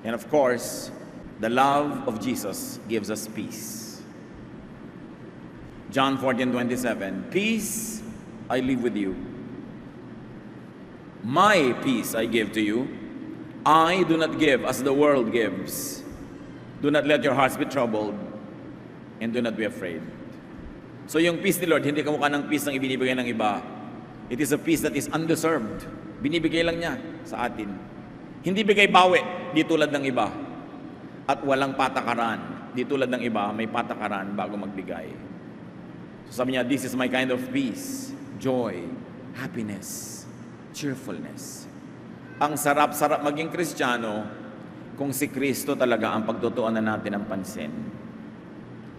And of course, the love of Jesus gives us peace. John 14:27, peace I leave with you. My peace I give to you. I do not give as the world gives. Do not let your hearts be troubled and do not be afraid. So yung peace ni Lord, hindi kamukha ng peace ng ibinibigay ng iba. It is a peace that is undeserved. Binibigay lang niya sa atin. Hindi bigay bawi, di tulad ng iba. At walang patakaran. Di tulad ng iba, may patakaran bago magbigay. So sabi niya, this is my kind of peace, joy, happiness, cheerfulness. Ang sarap-sarap maging Kristiyano kung si Kristo talaga ang pagtutuunan natin ng pansin.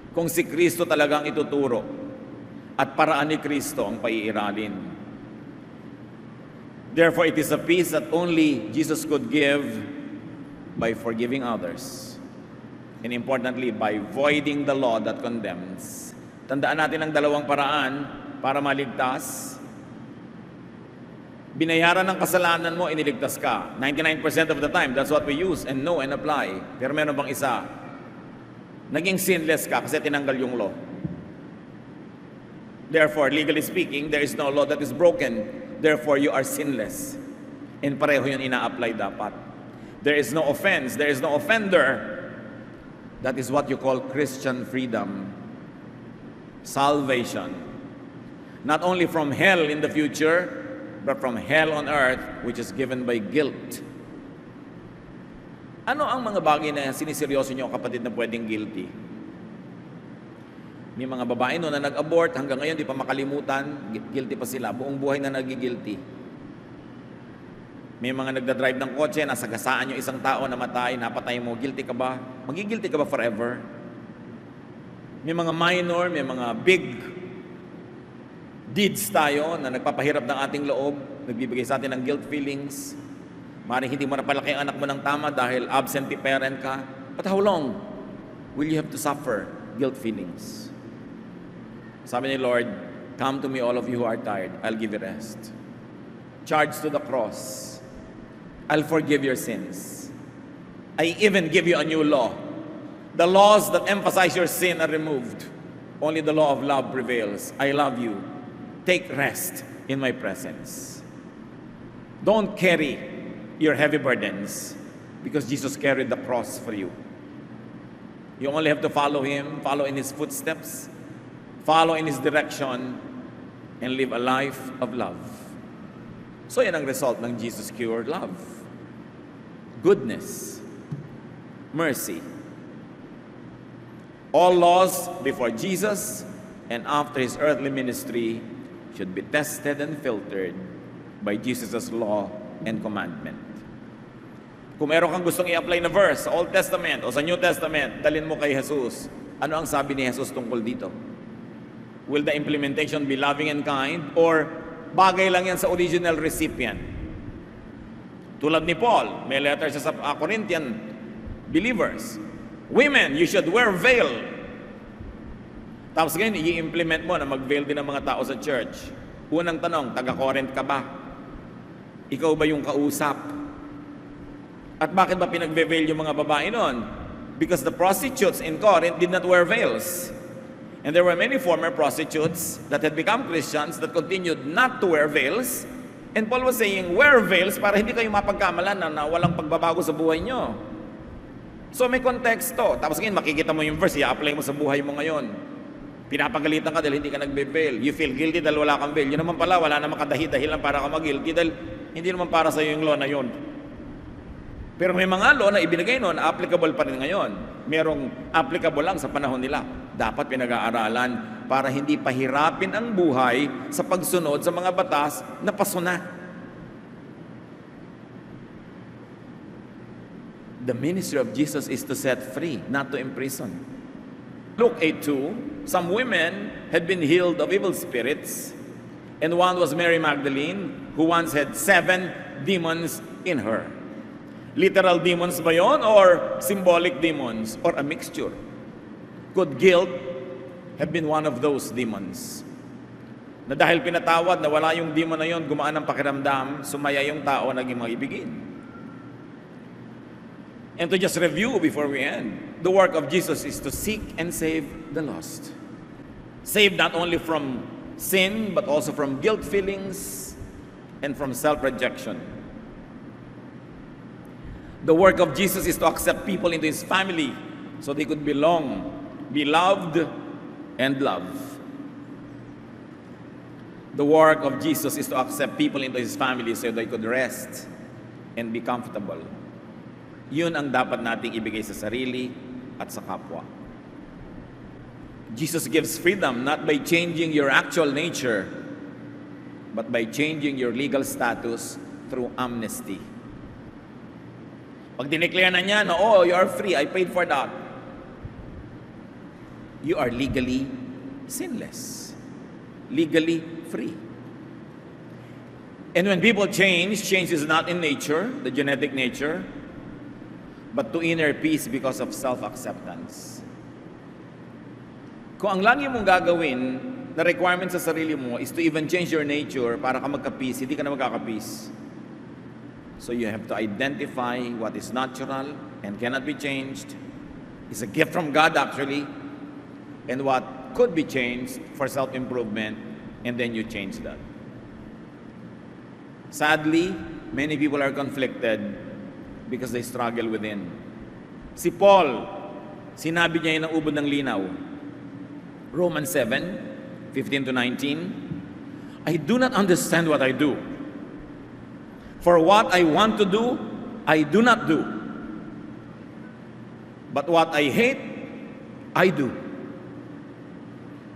Kung si Kristo talaga ang ituturo at paraan ni Kristo ang paiiralin. Therefore, it is a peace that only Jesus could give by forgiving others. And importantly, by voiding the law that condemns. Tandaan natin ang dalawang paraan para maligtas. Binayaran ng kasalanan mo, iniligtas ka. 99% of the time, that's what we use and know and apply. Pero meron bang isa? Naging sinless ka kasi tinanggal yung law. Therefore, legally speaking, there is no law that is broken. Therefore, you are sinless. And pareho yun ina-apply dapat. There is no offense. There is no offender. That is what you call Christian freedom. Salvation. Not only from hell in the future, but from hell on earth, which is given by guilt. Ano ang mga bagay na siniseryoso niyo, kapatid, na pwedeng guilty? May mga babae no na nag-abort, hanggang ngayon di pa makalimutan, guilty pa sila, buong buhay na nagigilty. May mga nagdadrive ng kotse, nasagasaan yung isang tao, namatay, napatay mo, guilty ka ba? Magigilty ka ba forever? May mga minor, may mga big deeds tayo na nagpapahirap ng ating loob, nagbibigay sa atin ng guilt feelings. Maaaring hindi mo napalaki ang anak mo ng tama dahil absentee parent ka. But how long will you have to suffer guilt feelings? Sabi ni Lord, come to me all of you who are tired, I'll give you rest. Charge to the cross. I'll forgive your sins. I even give you a new law. The laws that emphasize your sin are removed. Only the law of love prevails. I love you. Take rest in my presence. Don't carry your heavy burdens because Jesus carried the cross for you. You only have to follow Him, follow in His footsteps, follow in His direction, and live a life of love. So yan ang result ng Jesus cured love. Goodness, mercy. All laws before Jesus and after His earthly ministry should be tested and filtered by Jesus' law and commandment. Kung meron kang gustong i-apply na verse sa Old Testament o sa New Testament, dalhin mo kay Jesus. Ano ang sabi ni Jesus tungkol dito? Will the implementation be loving and kind or bagay lang yan sa original recipient? Tulad ni Paul, may letter siya sa Corinthian believers. Women, you should wear veil. Tapos ngayon, i-implement mo na mag-veil din ang mga tao sa church. Unang tanong, taga-Corinth ka ba? Ikaw ba yung kausap? At bakit ba pinag-veil yung mga babae noon? Because the prostitutes in Corinth did not wear veils. And there were many former prostitutes that had become Christians that continued not to wear veils. And Paul was saying, wear veils para hindi kayo mapagkamalan na walang pagbabago sa buhay nyo. So may konteksto. Tapos ngayon makikita mo yung verse, i-apply mo sa buhay mo ngayon. Pinapagalitan ka dahil hindi ka nagbe-veil. You feel guilty dahil wala kang veil. Yun naman pala, wala naman kadahi-dahilan para ka mag-guilty dahil hindi naman para sa iyo yung law na yun. Pero may mga law na ibinigay noon, applicable pa rin ngayon. Merong applicable lang sa panahon nila. Dapat pinag-aaralan para hindi pahirapin ang buhay sa pagsunod sa mga batas na pasuna. The ministry of Jesus is to set free, not to imprison. Luke 8:2, some women had been healed of evil spirits, and one was Mary Magdalene, who once had 7 demons in her. Literal demons ba yun, or symbolic demons, or a mixture? Could guilt have been one of those demons? Na dahil pinatawad na wala yung demon na yun, gumaan ang pakiramdam, sumaya yung tao, naging maibigin. And to just review before we end, the work of Jesus is to seek and save the lost. Save not only from sin, but also from guilt feelings and from self-rejection. The work of Jesus is to accept people into His family so they could belong, be loved, and love. The work of Jesus is to accept people into His family so they could rest and be comfortable. Yun ang dapat nating ibigay sa sarili at sa kapwa. Jesus gives freedom not by changing your actual nature, but by changing your legal status through amnesty. Pag dineclare na niya na, oh, you are free, I paid for that, you are legally sinless, legally free. And when people change is not in nature, the genetic nature, but to inner peace because of self-acceptance. Kung ang lagi mong gagawin na requirement sa sarili mo is to even change your nature para ka magka-peace, hindi ka na magkaka-peace. So you have to identify what is natural and cannot be changed. It's a gift from God actually. And what could be changed for self-improvement, and then you change that. Sadly, many people are conflicted because they struggle within. Si Paul, sinabi niya yun ang ubod ng linaw. Romans 7:15-19, I do not understand what I do. For what I want to do, I do not do. But what I hate, I do.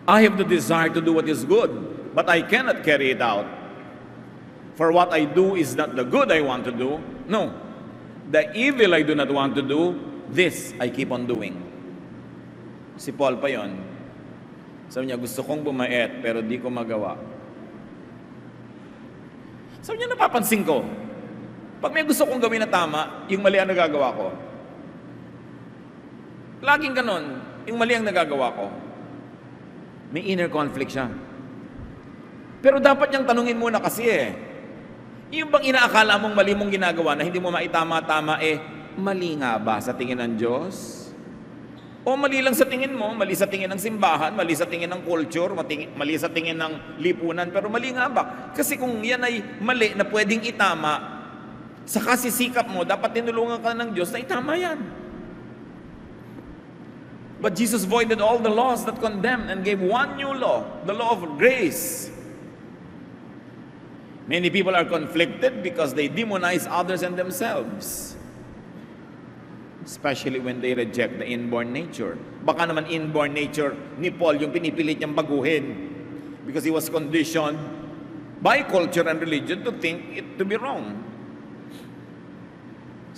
I have the desire to do what is good, but I cannot carry it out. For what I do is not the good I want to do. No. The evil I do not want to do, this I keep on doing. Si Paul pa yon. Sabi niya, gusto kong bumait, pero di ko magawa. Sabi niya, napapansin ko, pag may gusto kong gawin na tama, yung mali ang nagagawa ko. Laging ganon, yung mali ang nagagawa ko. May inner conflict siya. Pero dapat niyang tanungin muna kasi yung bang inaakala mong mali mong ginagawa na hindi mo maitama-tama, mali nga ba sa tingin ng Diyos? O mali lang sa tingin mo, mali sa tingin ng simbahan, mali sa tingin ng culture, mali sa tingin ng lipunan, pero mali nga ba? Kasi kung yan ay mali na pwedeng itama, sa kasisikap mo, dapat tinulungan ka ng Diyos na itama yan. But Jesus voided all the laws that condemned and gave one new law, the law of grace. Many people are conflicted because they demonize others and themselves. Especially when they reject the inborn nature. Baka naman inborn nature ni Paul yung pinipilit niyang baguhin because he was conditioned by culture and religion to think it to be wrong.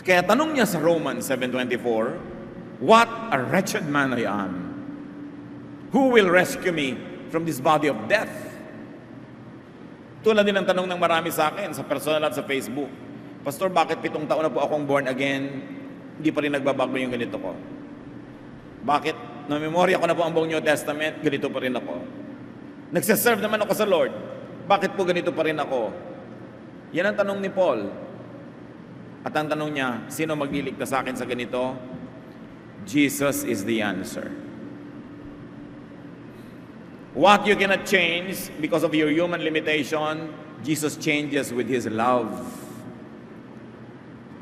Kaya tanong niya sa Romans 7:24, what a wretched man I am. Who will rescue me from this body of death? Tulad din ang tanong ng marami sa akin sa personal at sa Facebook. Pastor, bakit 7 taon na po akong born again, hindi pa rin nagbabago yung ganito ko? Bakit? Na-memorya ko na po ang buong New Testament, ganito pa rin ako. Nagsiserve naman ako sa Lord, bakit po ganito pa rin ako? Yan ang tanong ni Paul. At ang tanong niya, sino magliligtas sa akin sa ganito? Jesus is the answer. What you cannot change because of your human limitation, Jesus changes with His love.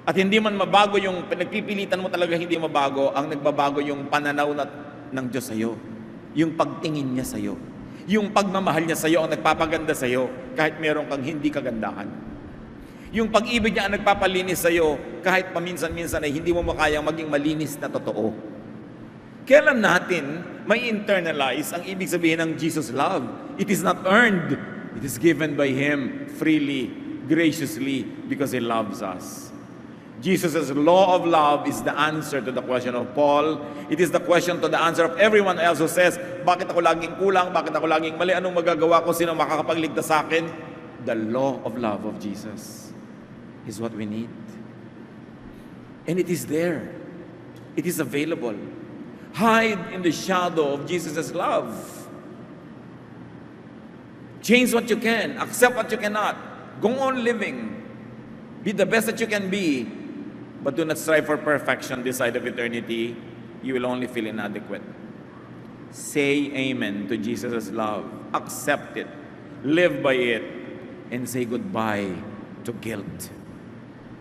At hindi man mabago yung pinagpipilitan mo talaga hindi mabago, ang nagbabago yung pananaw ng Diyos sa'yo. Yung pagtingin niya sa'yo. Yung pagmamahal niya sa'yo ang nagpapaganda sa'yo kahit meron kang hindi kagandahan. Yung pag-ibig niya ang nagpapalinis sa'yo kahit paminsan-minsan ay hindi mo makayang maging malinis na totoo. Kailan natin may internalize ang ibig sabihin ng Jesus love? It is not earned. It is given by Him freely, graciously, because He loves us. Jesus' law of love is the answer to the question of Paul. It is the question to the answer of everyone else who says, bakit ako laging kulang? Bakit ako laging mali? Anong magagawa ko? Sino makakapagligtas sa akin? The law of love of Jesus is what we need. And it is there. It is available. Hide in the shadow of Jesus' love. Change what you can. Accept what you cannot. Go on living. Be the best that you can be. But do not strive for perfection this side of eternity. You will only feel inadequate. Say amen to Jesus' love. Accept it. Live by it. And say goodbye to guilt.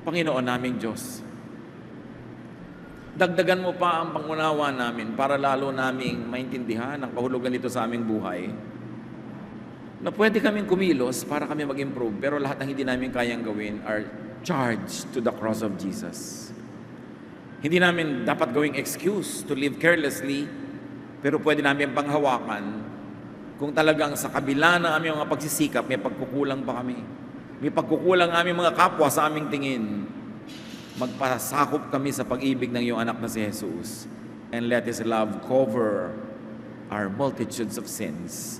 Panginoon naming Diyos, dagdagan mo pa ang pangunawa namin para lalo naming maintindihan ang kahulugan nito sa aming buhay, na pwede kaming kumilos para kami mag-improve, pero lahat ng hindi namin kayang gawin are charged to the cross of Jesus. Hindi namin dapat gawing excuse to live carelessly, pero pwede namin panghawakan kung talagang sa kabila ng aming mga pagsisikap, may pagkukulang pa kami. May pagkukulang aming mga kapwa sa aming tingin. Magpasakop kami sa pag-ibig ng iyong anak na si Jesus. And let His love cover our multitudes of sins.